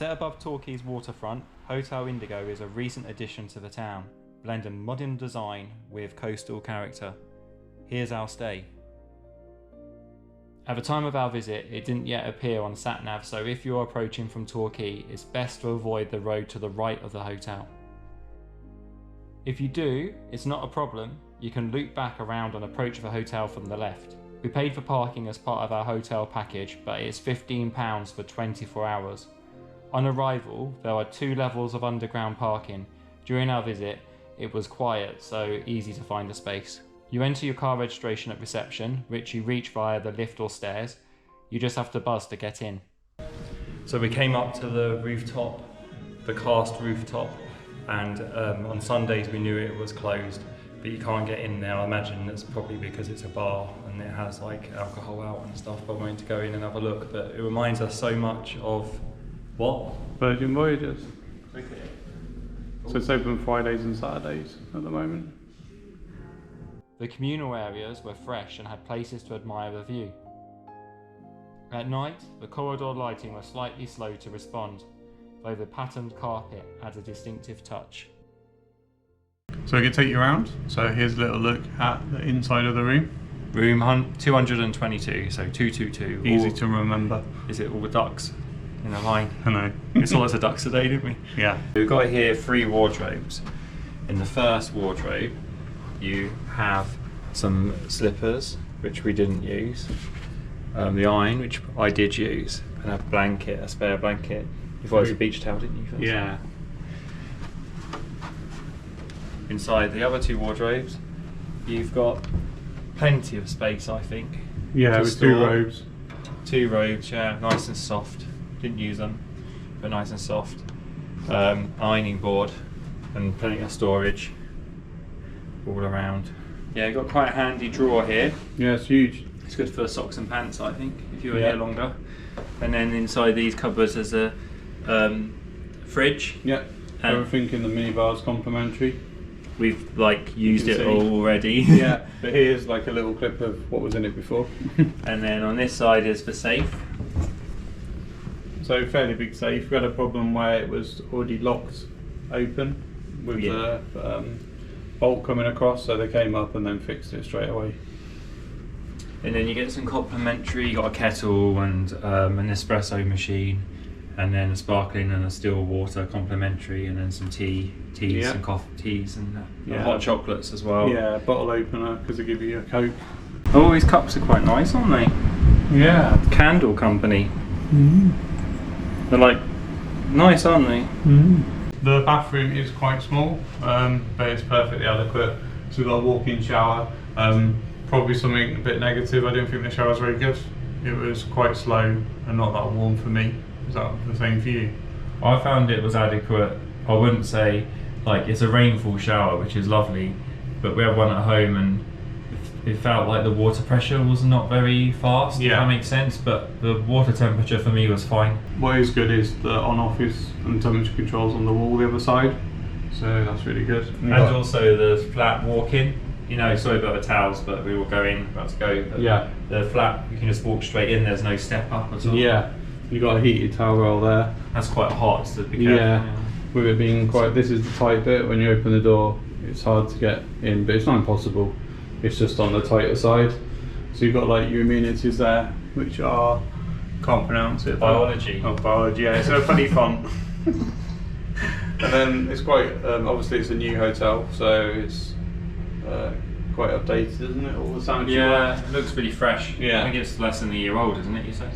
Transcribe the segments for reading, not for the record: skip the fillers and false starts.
Set above Torquay's waterfront, Hotel Indigo is a recent addition to the town, blending modern design with coastal character. Here's our stay. At the time of our visit, it didn't yet appear on SatNav, so if you're approaching from Torquay, it's best to avoid the road to the right of the hotel. If you do, it's not a problem. You can loop back around and approach the hotel from the left. We paid for parking as part of our hotel package, but it's £15 for 24 hours. On arrival, there are 2 levels of underground parking. During our visit, it was quiet, so easy to find a space. You enter your car registration at reception, which you reach via the lift or stairs. You just have to buzz to get in. So we came up to the rooftop, the cast rooftop, and on Sundays we knew it was closed, but you can't get in there. I imagine that's probably because it's a bar and it has like alcohol out and stuff, but I wanted to go in and have a look. But it reminds us so much of what? Virgin Voyages. Okay. So it's open Fridays and Saturdays at the moment. The communal areas were fresh and had places to admire the view. At night, the corridor lighting was slightly slow to respond, though the patterned carpet had a distinctive touch. So I can take you around. So here's a little look at the inside of the room. Room 222, so 222. Easy to remember. Is it all the ducks in a line? I know. We saw lots of ducks today, didn't we? Yeah. We've got here 3 wardrobes. In the first wardrobe, you have some slippers, which we didn't use, the iron, which I did use, and a blanket, a spare blanket. You thought it was a beach towel, didn't you? First? Yeah. Inside the other 2 wardrobes, you've got plenty of space, I think. Yeah, with 2 robes. 2 robes, yeah, nice and soft. Didn't use them, but nice and soft. Ironing board and plenty of storage all around. Yeah, you've got quite a handy drawer here. Yeah, it's huge. It's good for socks and pants, I think, if you were here longer. And then inside these cupboards there's a fridge. Yeah, everything in the minibar is complimentary. We've like used it already. Yeah, but here's like a little clip of what was in it before. And then on this side is the safe. So fairly big safe. We had a problem where it was already locked open with the bolt coming across, so they came up and then fixed it straight away. And then you get some complimentary, you got a kettle and an espresso machine, and then a sparkling and a still water complimentary, and then some teas and teas and hot chocolates as well. Yeah, bottle opener because they give you a Coke. Oh, these cups are quite nice, aren't they? Yeah. Candle Company. Mm. They're like nice, aren't they? Mm. The bathroom is quite small, but it's perfectly adequate. So we've got a walk-in shower. Probably something a bit negative. I didn't think the shower was very good. It was quite slow and not that warm for me. Is that the same for you? I found it was adequate. I wouldn't say like it's a rainfall shower, which is lovely, but we have one at home and it felt like the water pressure was not very fast. Yeah. If that makes sense, but the water temperature for me was fine. What is good is the on-off and temperature controls on the wall the other side, so that's really good. And also the flat walk-in. You know, sorry about the towels, but we will go in, about to go. Yeah. The flat, you can just walk straight in, there's no step up at all. Yeah. You got a heated towel roll there. That's quite hot, so be careful. Yeah. With it being quite, this is the tight bit. When you open the door, it's hard to get in, but it's not impossible. It's just on the tighter side. So you've got like your amenities there, which are, can't pronounce it. Biology. Oh, biology, yeah. It's a funny font. And then it's quite, obviously it's a new hotel, so it's quite updated, isn't it? All the sound. Yeah, it looks really fresh. Yeah. I think it's less than a year old, isn't it, you said?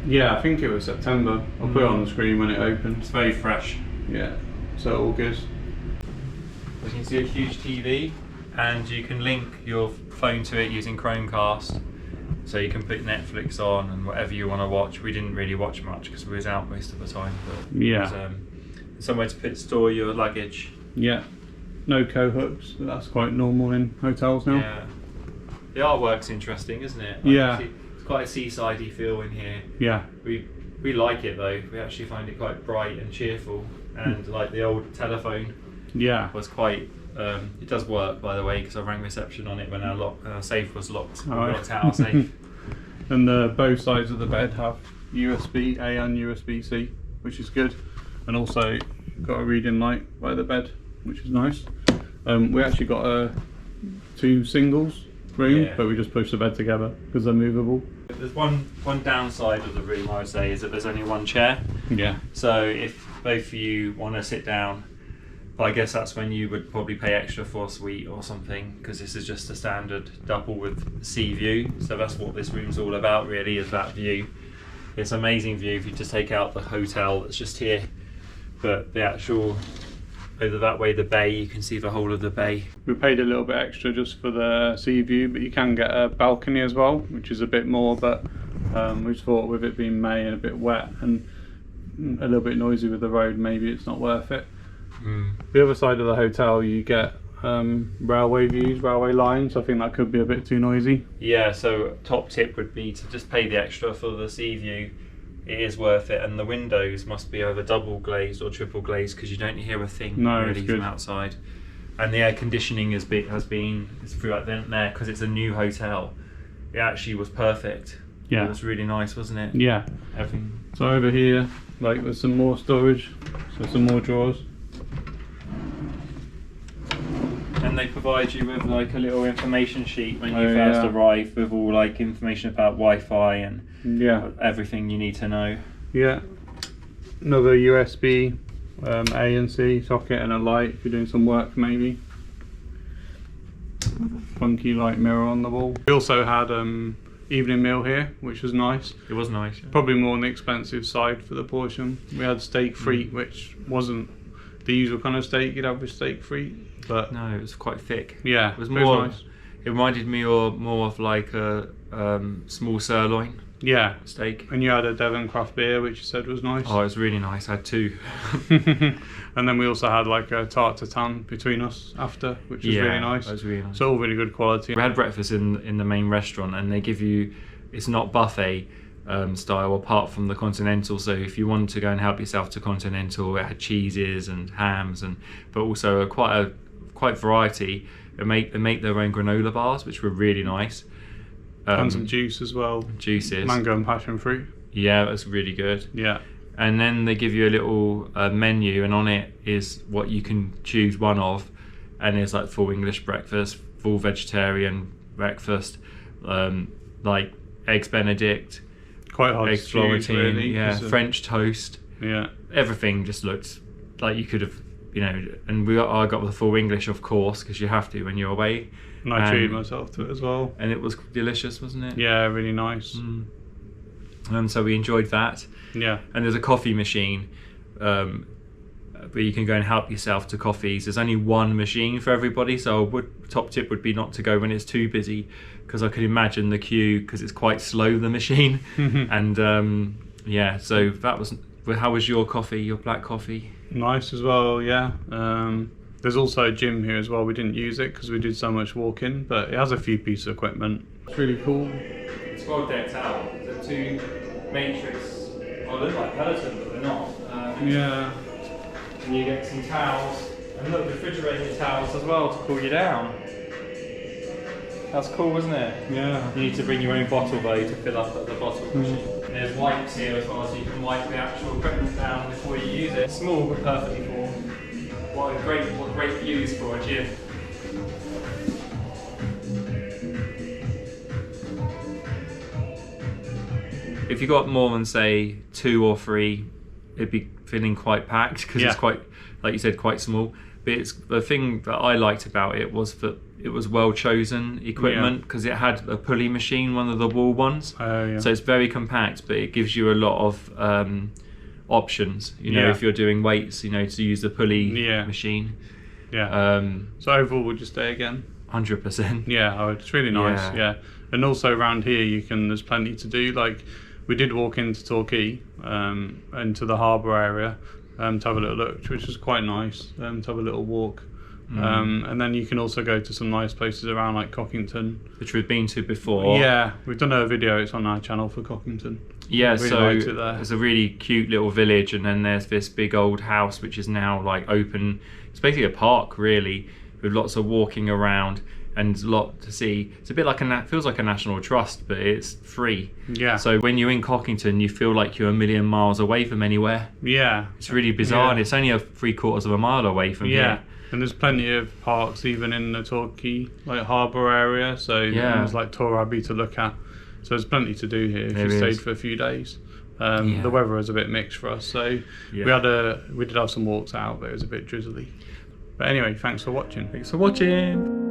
Yeah, I think it was September. I'll put it on the screen when it opens. It's very fresh. Yeah, so all good. You can see a huge TV, and you can link your phone to it using Chromecast, so you can put Netflix on and whatever you want to watch. We didn't really watch much because we was out most of the time, but yeah, it was, somewhere to store your luggage. Yeah, no co-hooks, but that's quite normal in hotels now. Yeah, the artwork's interesting, isn't it? Yeah, it's quite a seaside-y feel in here. Yeah, we like it though. We actually find it quite bright and cheerful, and like the old telephone. Yeah, was quite. It does work, by the way, because I rang reception on it when our safe was locked. We locked out our safe. And both sides of the bed have USB-A and USB-C. which is good. And also got a reading light by the bed, which is nice. We actually got 2 singles room, but we just push the bed together because they're movable. There's one downside of the room, I would say, is that there's only one chair. Yeah. So if both of you want to sit down, but I guess that's when you would probably pay extra for a suite or something, because this is just a standard double with sea view. So that's what this room's all about, really, is that view. It's an amazing view if you just take out the hotel that's just here, but the actual over that way, the bay, you can see the whole of the bay. We paid a little bit extra just for the sea view, but you can get a balcony as well, which is a bit more, but we just thought with it being May and a bit wet and a little bit noisy with the road, maybe it's not worth it. The other side of the hotel you get railway views, railway lines. I think that could be a bit too noisy. Yeah, so top tip would be to just pay the extra for the sea view. It is worth it, and the windows must be either double glazed or triple glazed, because you don't hear a thing really from outside. And the air conditioning is throughout there, because it's a new hotel. It actually was perfect. Yeah, it was really nice, wasn't it? Yeah. Everything. So over here, like, there's some more storage, so some more drawers. And they provide you with like a little information sheet when you first arrive, with all like information about Wi-Fi and everything you need to know. Yeah, another USB A and C socket and a light if you're doing some work maybe. Funky light mirror on the wall. We also had evening meal here, which was nice. It was nice. Yeah. Probably more on the expensive side for the portion. We had steak frite, which wasn't the usual kind of steak you'd have with steak frite, but no, it was quite thick. Yeah, it was more. Nice. It reminded me more of like a small sirloin. Yeah, steak. And you had a Devon craft beer, which you said was nice. Oh, it was really nice. I had 2. And then we also had like a tarte tatin between us after, which was really nice. That was really nice. So all really good quality. We had breakfast in the main restaurant, and they give you, it's not buffet style apart from the continental. So if you wanted to go and help yourself to continental, it had cheeses and hams, but also quite variety. They make their own granola bars, which were really nice. And some juice as well. Juices. Mango and passion fruit. Yeah, that's really good. Yeah. And then they give you a little menu, and on it is what you can choose one of, and it's like full English breakfast, full vegetarian breakfast, like eggs Benedict, quite hard eggs to choose, Florentine, really, French toast. Yeah. Everything just looked like you could have, and I got the full English, of course, because you have to when you're away. And I treated myself to it as well. And it was delicious, wasn't it? Yeah, really nice. And so we enjoyed that. Yeah. And there's a coffee machine where you can go and help yourself to coffees. There's only one machine for everybody, so top tip would be not to go when it's too busy, because I could imagine the queue, because it's quite slow, the machine. And so that was. How was your coffee, your black coffee? Nice as well, yeah. There's also a gym here as well. We didn't use it because we did so much walking, but it has a few pieces of equipment. It's really cool. It's well decked out. The 2 Matrix, they look like Peloton, but they're not. Yeah. And you get some towels, and look, refrigerated towels as well to cool you down. That's cool, isn't it? Yeah. You need to bring your own bottle though to fill up at the bottle machine. And there's wipes here as well, so you can wipe the actual equipment down before you use it. Small but perfectly formed. What great views for a gym. If you got more than say 2 or 3, it'd be feeling quite packed, because it's quite, like you said, quite small. But it's the thing that I liked about it was that it was well chosen equipment, because it had a pulley machine, one of the wall ones. So it's very compact, but it gives you a lot of options. If you're doing weights, to use the pulley machine. Yeah. So overall, would you stay again? 100%. Yeah, it's really nice. Yeah. And also around here, there's plenty to do. Like, we did walk into Torquay, into the harbour area, to have a little look, which was quite nice. To have a little walk. And then you can also go to some nice places around, like Cockington, which we've been to before. Yeah, we've done a video. It's on our channel for Cockington. Yeah, really so liked it there. It's a really cute little village, and then there's this big old house which is now like open. It's basically a park, really, with lots of walking around. and a lot to see. It's a bit like feels like a national trust, but it's free. Yeah. So when you're in Cockington, you feel like you're a million miles away from anywhere. Yeah. It's really bizarre, and it's only a 3/4 of a mile away from here. And there's plenty of parks even in the Torquay, like harbour area. So there's like Torbay to look at. So there's plenty to do here if you stayed for a few days. The weather was a bit mixed for us, so we did have some walks out, but it was a bit drizzly. But anyway, thanks for watching. Thanks for watching.